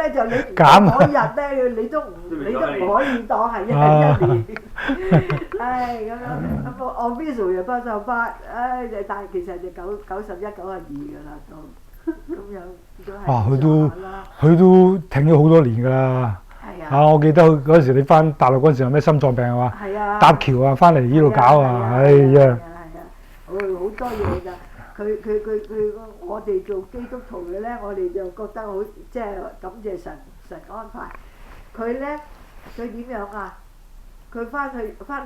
咧就你減嗰日咧你都唔可以當係一年。唉，咁樣咁我 visual 又88，唉，但係其實就91、92㗎啦都，咁樣都係哇！咁上下啦。佢都停咗好多年㗎啦。係啊。我記得嗰陣時你翻大陸嗰陣時有咩心臟病係嘛？係啊。搭橋啊，翻嚟呢度搞啊，哎呀！好多嘢㗎。佢我哋做基督徒嘅咧，我哋就覺得好即係感謝神安排。佢咧佢點樣啊？佢翻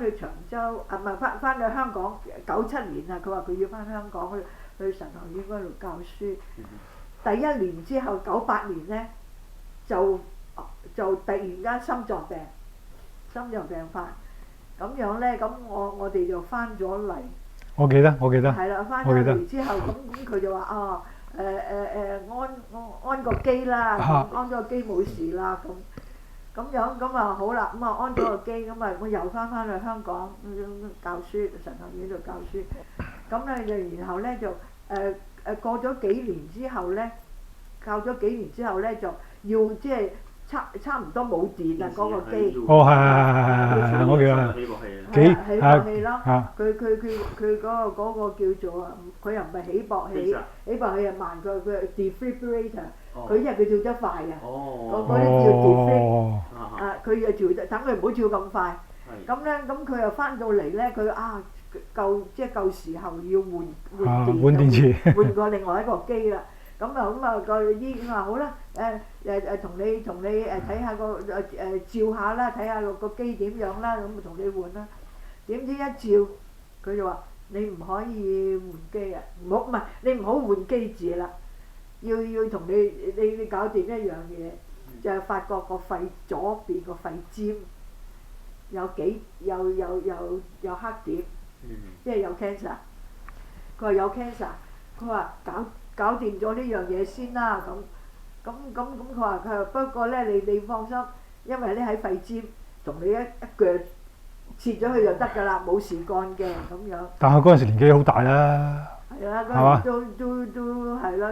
去長洲啊，唔係翻去香港97年啊！佢話佢要翻香港去神學院嗰度教書。第一年之後98年咧就突然間心臟病發，咁樣咧咁我哋就翻咗嚟。我記得。係啦，翻咗嚟之後咁佢就話安個機啦，安咗個機冇事啦咁樣咁啊好啦，咁啊安咗個機咁啊我又翻去香港教書，神學院度教書，咁咧就然後咧就過咗幾年之後咧，教咗幾年之後咧就要即係差唔多冇電啦嗰個機。係，我記得。起搏器咯，佢嗰個叫做啊，佢又唔係起搏器，起搏器又慢佢係 defibrillator，佢因為佢跳得快啊，嗰啲叫 defib，佢又跳得，等佢唔好跳咁快。咁咧，咁佢又翻到嚟咧，佢夠時候要換電池，換過另外一個機啦。咁個醫院話好啦，同你睇下個照下啦，睇下個機點樣啦，咁同你換啦。點知一照，佢就話你唔可以換機啊！你唔好換機字啦，要同你搞掂一樣嘢，就係發覺個肺左邊個肺尖有黑點，即係有 cancer。佢話有 cancer，佢話搞掂咗呢樣嘢先啦，咁佢話不過咧你放心，因為咧喺肺尖，同你一腳切咗佢就得㗎啦，冇事幹嘅咁樣。但係嗰陣時年紀好大啦。係啊，嗰陣都係啦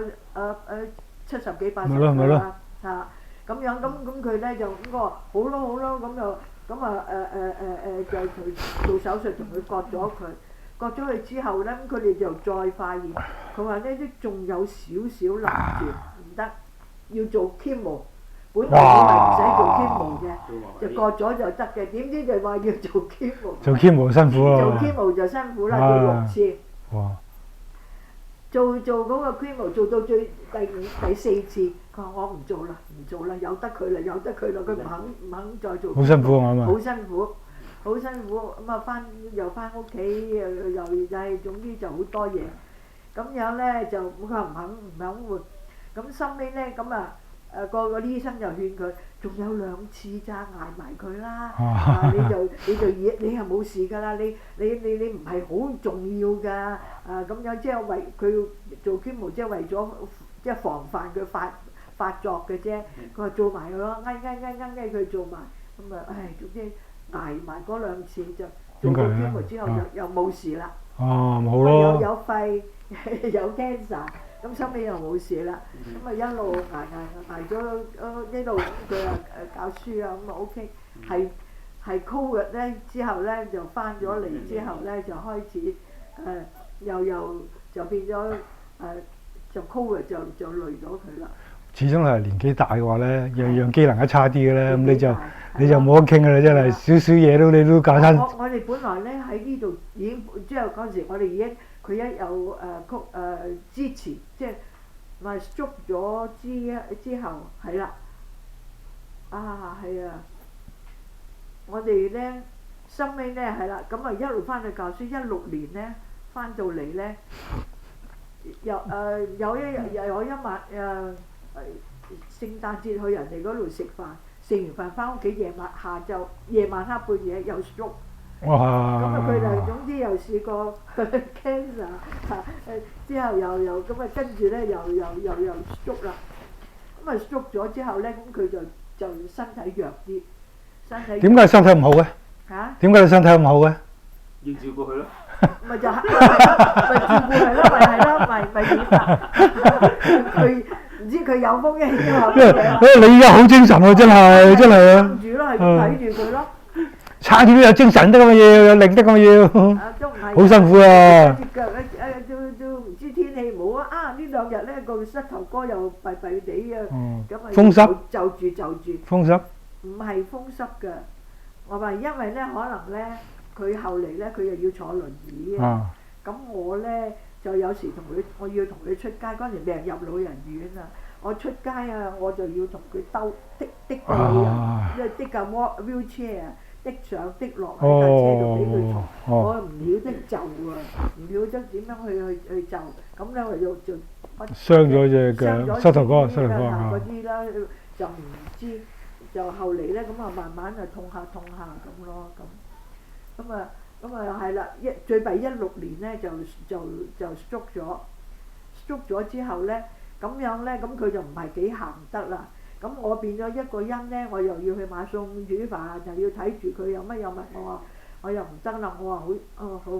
，70幾80歲啦嚇，咁樣咁佢咧就咁我話好咯，咁就做手術同佢割咗佢之後咧，咁佢哋就再發現，佢話呢啲仲有少少攔住，唔得，要做 chemo。本來以為唔使做 chemo 嘅，就割咗就得嘅，點知就話要做 chemo。做 chemo 辛苦啊！做 chemo 就辛苦啦，做6次。哇！做嗰個 chemo 做到第4次，佢話我唔做啦，由得佢啦，佢唔肯再做。好辛苦啊嘛！好辛苦。咁啊又翻屋企，又係總之就好多嘢。咁樣咧就佢話唔肯換。咁收尾咧咁啊個醫生就勸佢，仲有2次咋，捱埋佢啦。你又冇事㗎啦，你唔係好重要㗎。咁樣即係為佢做 chemo，即係為咗即係防範佢發作嘅啫。佢話做埋佢咯，佢做埋。咁啊總之。捱埋嗰2次就做過 chemo之後又冇事啦。好咯。有肺有 cancer， 咁收尾又冇事啦。咁啊一路捱咗呢度佢啊教書啊咁啊 OK。係 COVID 咧之後咧就翻咗嚟之後咧就開始又就變咗就 COVID 就累咗佢啦。始終係年紀大嘅話咧，樣機能一差啲嘅咧，咁你就冇得傾㗎啦，真係少嘢你都搞親。我哋本來咧喺呢度已經之後嗰陣時，我哋已經佢一有之前即係咪 stroke 咗之後係啦，係啊，我哋咧收尾咧係啦，咁啊一路翻去教書，16年咧翻到嚟咧，有一晚聖誕節去人哋嗰度食完飯翻屋企，夜晚黑半夜又 stroke。咁啊佢就總之又試過 cancer， 之後又咁啊跟住咧又 stroke 啦。咁啊 stroke 咗之後咧，咁佢就身體弱啲，點解身體唔好嘅？點解你身體唔好嘅？要照顧佢咯。咪就係咪照顧佢咯？咪係咯，咪點啊？佢唔知佢有風嘅氣啊！你依家好精神喎，真係真係啊！撐住咯，係咁睇住佢咯。撐住都有精神得咁嘅要，有力得咁嘅要，都唔係。好辛苦啊！隻腳都唔知天氣唔好啊！呢兩日咧個膝頭哥又弊弊地啊，咁啊風濕就住。風濕唔係風濕㗎，我話因為咧可能咧佢後嚟咧佢又要坐輪椅啊，咁我咧就有時我要同佢出街嗰陣時未入老人院啊，我出街啊我就要同佢的個老人，因為的架 wheelchair 啊，的上的落喺架車度俾佢坐，我唔曉得就啊，唔曉得點樣去就，咁咧我就傷咗隻腳膝頭哥嗰啲啦，就唔知。就後嚟咧，咁啊慢慢就痛下咁咯，咁啊係啦，最弊16年咧就 stroke 咗之後咧，咁樣咧咁佢就唔係幾行得啦，咁我變咗一個人咧，我又要去買餸煮飯，又要睇住佢有乜有物，我又唔得啦，我話好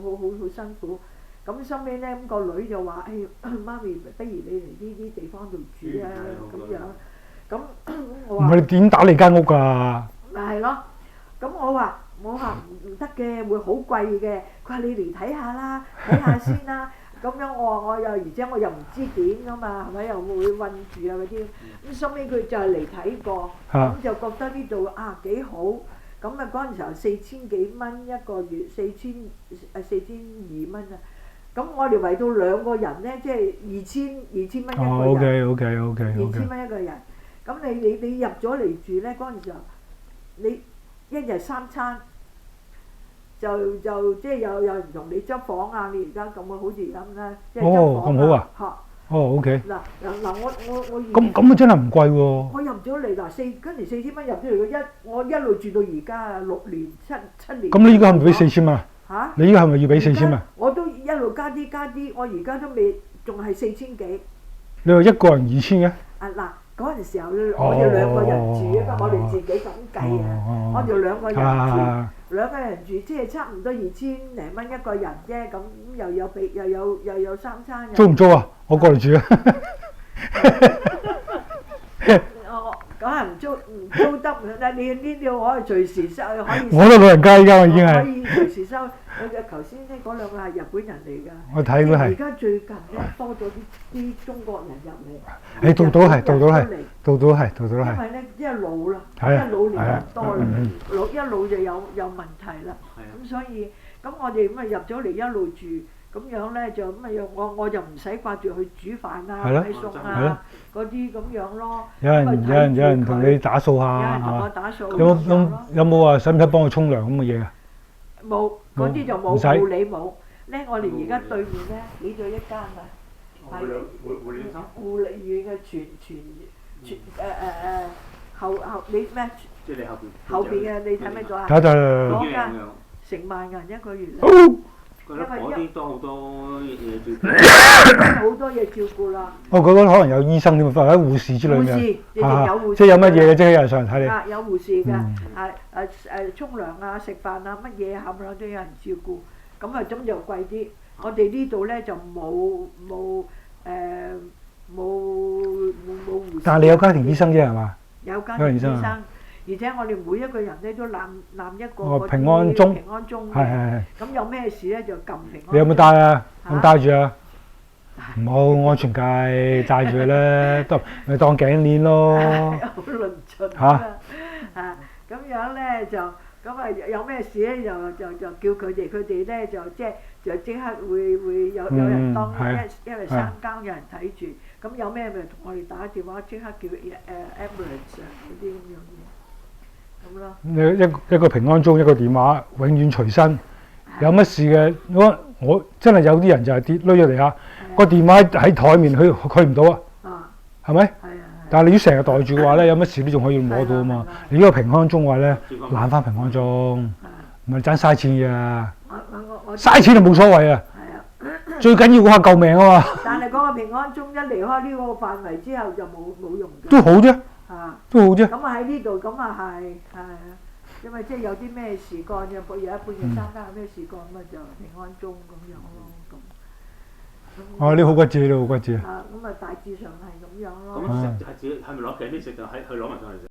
辛苦，咁收尾咧咁個女就話：媽咪，不如你嚟呢啲地方度住啊，咁樣。咁我話唔係你點打你間屋㗎？咪係咯，咁我話唔得嘅，會好貴嘅。佢話你嚟睇下啦，睇下先啦。咁樣而且我又唔知點㗎嘛，係咪又會韞住啊嗰啲？咁收尾佢就係嚟睇過，咁就覺得呢度幾好。咁啊嗰陣時候4000幾蚊一個月，4200蚊啊。咁我哋圍到兩個人咧，即係2000蚊一個人。2000蚊一個人。咁你入咗嚟住咧，嗰陣時候，你一日3餐，就即係有人同你執房啊！你而家咁好似咁啦，即係執房啊嚇。OK。嗱我咁啊真係唔貴喎。我入咗嚟跟住4000蚊入咗嚟，我一路住到而家6年7年。咁你依家係咪俾4000蚊啊？嚇！你依家係咪要俾4000蚊？我都一路加啲，我而家都未，仲係4000幾。你話一個人2000嘅？嗱。嗰陣時候我哋兩個人住啊，我哋自己咁計啊，我哋兩個人住，即係差唔多2000零蚊一個人啫，咁又有3餐。租唔租啊？我過嚟住啊！我梗係唔租得，但你呢度可以隨時收，可以。我都老人家依家我已經係。可以隨時收。頭先咧嗰兩個係日本人嚟㗎。我睇佢係。而家最近咧多咗啲中國人入嚟。到到係。因為咧一老啦，一老年人多啦，一老就有問題啦。咁所以咁我哋咁啊入咗嚟一路住，咁樣咧就咁啊我就唔使掛住去煮飯啊、買餸啊嗰啲咁樣咯。有人同你打掃下。有人同我打掃。有冇話使唔使幫佢沖涼咁嘅嘢啊？冇，嗰啲就冇，護理冇。咧我哋而家對面咧起咗一間啊，係護理院嘅全後你咩？即係你後邊嘅你睇咩咗啊？睇睇。嗰間成萬銀一個月啦。覺得嗰啲多好多嘢照顧。好多嘢照顧啦。我覺得可能有醫生添，或者護士之類嘅。護士，有護士。即係有乜嘢嘅，即係有人上嚟睇你。有護士㗎，沖涼啊、食飯啊、乜嘢冚唪唥都有人照顧。咁啊，咁就貴啲。我哋呢度咧就冇護士。但係你有家庭醫生啫係嘛？有家庭醫生，而且我哋每一個人咧都攬一個平安鐘。係。咁有咩事咧就撳平安鐘。你有冇帶啊？有冇帶住啊？冇安全帶帶住咧，咪當頸鏈咯。好論盡啊！咁樣咧就咁啊，有咩事咧就叫佢哋咧就即刻會有人當，因為3更有人睇住。咁有咩咪同我哋打電話，即刻叫ambulance 嗰啲咁樣嘢，咁咯。你一個平安鐘，一個電話，永遠隨身。有乜事嘅，我真係有啲人就係跌攣咗地下，個電話喺台面，佢唔到啊。係咪？但係你要成日袋住嘅話咧，有乜事你仲可以攞到啊嘛。你呢個平安鐘嘅話咧，攬翻平安鐘，唔係爭嘥錢嘅啊。嘥錢就冇所謂啊。最緊要嗰下救命啊嘛！但係嗰個平安鐘一離開呢個範圍之後就冇用嘅。都好啫，都好啫。咁啊喺呢度，咁啊係因為即係有啲咩事幹嘅，有一半夜3更有咩事幹咁啊就平安鐘咁樣咯咁。哦，你好骨謝咯，好骨謝。咁啊大致上係咁樣咯。咁食係自己係咪攞頸啲食就喺佢攞埋上嚟食？